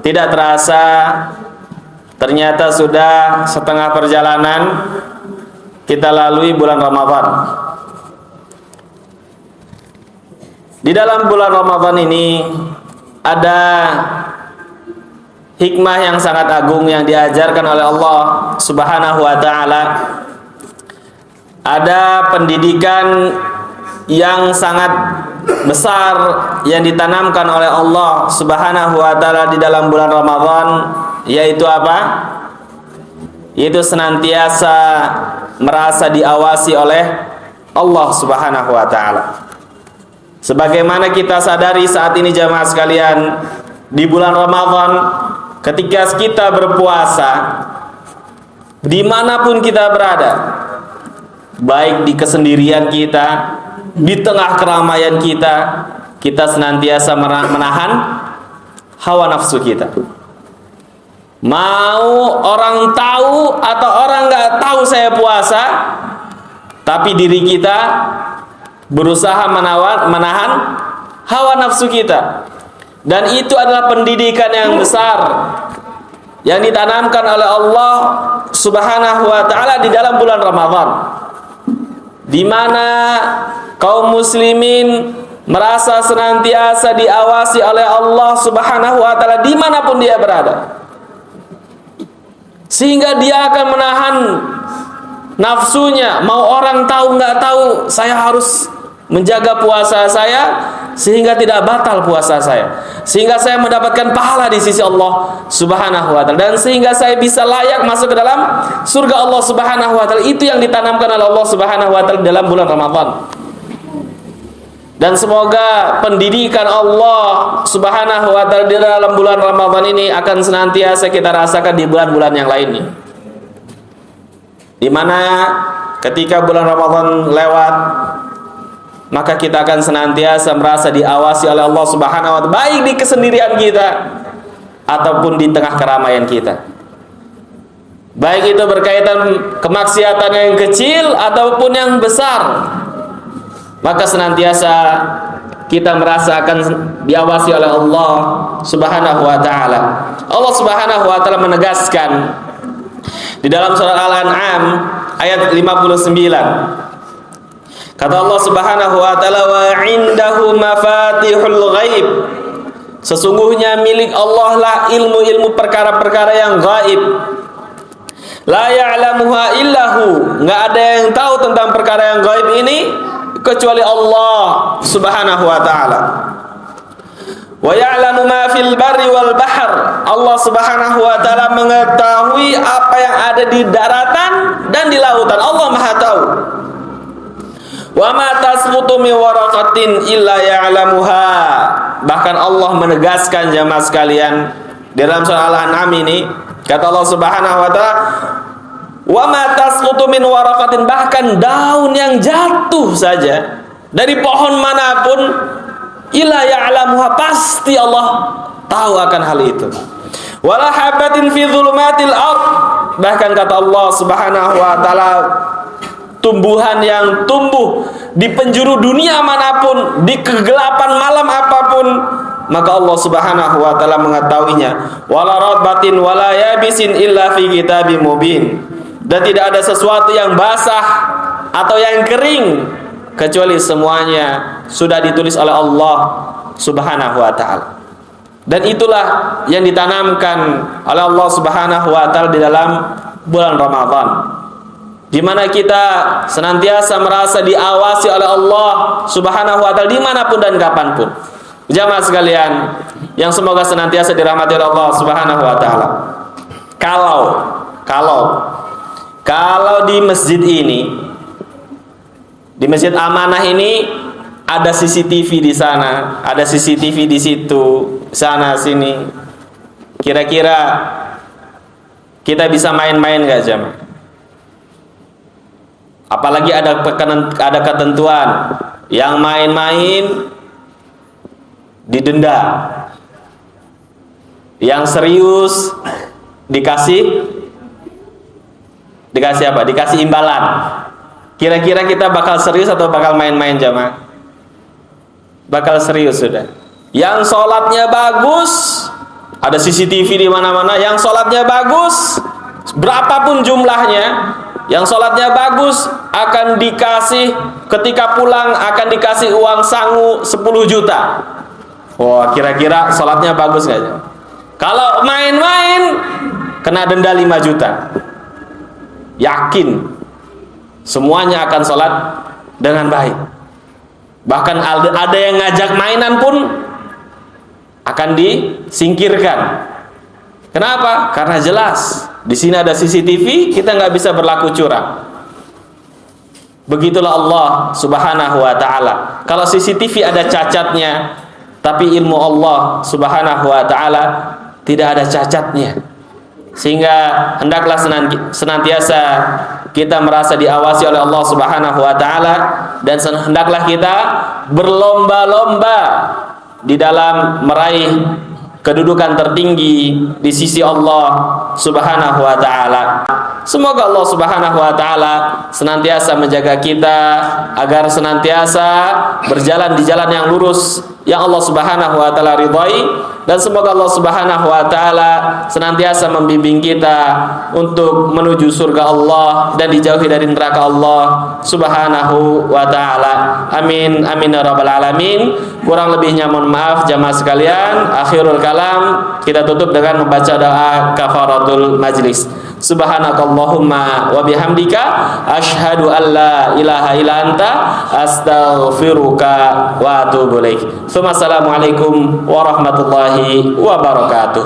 tidak terasa ternyata sudah setengah perjalanan kita lalui bulan Ramadan. Di dalam bulan Ramadan ini ada hikmah yang sangat agung yang diajarkan oleh Allah Subhanahu wa taala. Ada pendidikan yang sangat besar yang ditanamkan oleh Allah Subhanahu wa taala di dalam bulan Ramadan, yaitu apa? Yaitu senantiasa merasa diawasi oleh Allah Subhanahu wa taala. Sebagaimana kita sadari saat ini jamaah sekalian, di bulan Ramadan ketika kita berpuasa, dimanapun kita berada, baik di kesendirian kita, di tengah keramaian kita, kita senantiasa menahan hawa nafsu kita. Mau orang tahu atau orang nggak tahu saya puasa, tapi diri kita berusaha menahan hawa nafsu kita. Dan itu adalah pendidikan yang besar yang ditanamkan oleh Allah Subhanahu wa taala di dalam bulan Ramadan, di mana kaum muslimin merasa senantiasa diawasi oleh Allah Subhanahu wa taala dimanapun dia berada, sehingga dia akan menahan nafsunya. Mau orang tahu nggak tahu, saya harus menjaga puasa saya sehingga tidak batal puasa saya, sehingga saya mendapatkan pahala di sisi Allah Subhanahu wa taala, dan sehingga saya bisa layak masuk ke dalam surga Allah Subhanahu wa taala. Itu yang ditanamkan oleh Allah Subhanahu wa taala dalam bulan Ramadan. Dan semoga pendidikan Allah Subhanahu wa taala di dalam bulan Ramadan ini akan senantiasa kita rasakan di bulan-bulan yang lainnya, di mana ketika bulan Ramadan lewat, maka kita akan senantiasa merasa diawasi oleh Allah Subhanahu wa taala, baik di kesendirian kita ataupun di tengah keramaian kita. Baik itu berkaitan kemaksiatan yang kecil ataupun yang besar, maka senantiasa kita merasakan diawasi oleh Allah Subhanahu wa taala. Allah Subhanahu wa taala menegaskan di dalam surah Al-An'am ayat 59. Kata Allah Subhanahu wa taala, wa indahu mafatihul ghaib. Sesungguhnya milik Allah lah ilmu-ilmu perkara-perkara yang gaib. La ya'lamuha illahu. Enggak ada yang tahu tentang perkara yang gaib ini kecuali Allah Subhanahu wa taala. Wa ya'lamu ma fil barri wal bahr. Allah Subhanahu wa taala mengetahui apa yang ada di daratan dan di lautan. Allah Maha tahu. Wa ma tasqutu min waraqatin illa ya'lamuha. Bahkan Allah menegaskan jamaah sekalian dalam surah Al-An'am ini, kata Allah Subhanahu wa taala, wa ma tasqutu min waraqatin, bahkan daun yang jatuh saja dari pohon manapun, illa ya'lamuha, pasti Allah tahu akan hal itu. Wala habatin fi dhulumatil ard, bahkan kata Allah Subhanahu wa taala, tumbuhan yang tumbuh di penjuru dunia manapun, di kegelapan malam apapun, maka Allah Subhanahu wa taala mengetahuinya. Wala radbatin wala yabisin illa fi kitabim mubin, dan tidak ada sesuatu yang basah atau yang kering kecuali semuanya sudah ditulis oleh Allah Subhanahu wa taala. Dan itulah yang ditanamkan oleh Allah Subhanahu wa taala di dalam bulan Ramadan, di mana kita senantiasa merasa diawasi oleh Allah Subhanahu wa taala dimanapun dan kapanpun. Jamaah sekalian yang semoga senantiasa dirahmati oleh Allah Subhanahu wa taala. Kalau di masjid ini, di Masjid Amanah ini, ada CCTV di sana, ada CCTV di situ, sana sini, kira-kira kita bisa main-main nggak jamaah? Apalagi ada ketentuan yang main-main didenda, yang serius dikasih apa? Dikasih imbalan. Kira-kira kita bakal serius atau bakal main-main jamaah? Bakal serius sudah. Yang sholatnya bagus ada CCTV di mana-mana. Yang sholatnya bagus, berapapun jumlahnya, yang sholatnya bagus akan dikasih, ketika pulang akan dikasih uang sangu 10 juta. Wah, kira-kira sholatnya bagus nggak? Kalau main-main kena denda 5 juta. Yakin semuanya akan sholat dengan baik. Bahkan ada yang ngajak mainan pun akan disingkirkan. Kenapa? Karena jelas di sini ada CCTV, kita nggak bisa berlaku curang. Begitulah Allah Subhanahu wa taala. Kalau CCTV ada cacatnya, tapi ilmu Allah Subhanahu wa taala tidak ada cacatnya. Sehingga hendaklah senantiasa kita merasa diawasi oleh Allah Subhanahu wa taala, dan hendaklah kita berlomba-lomba di dalam meraih kedudukan tertinggi di sisi Allah Subhanahu wa taala. Semoga Allah Subhanahu wa taala senantiasa menjaga kita agar senantiasa berjalan di jalan yang lurus yang Allah Subhanahu wa taala ridhai, dan semoga Allah Subhanahu wa taala senantiasa membimbing kita untuk menuju surga Allah dan dijauhi dari neraka Allah Subhanahu wa taala. Amin amin ya rabbal alamin. Kurang lebihnya mohon maaf jamaah sekalian. Akhirul kalam, kita tutup dengan membaca doa kafaratul majlis. Subhanakallahumma wa bihamdika asyhadu an la ilaha illa anta astaghfiruka wa atubu ilaik. Assalamualaikum warahmatullahi wabarakatuh.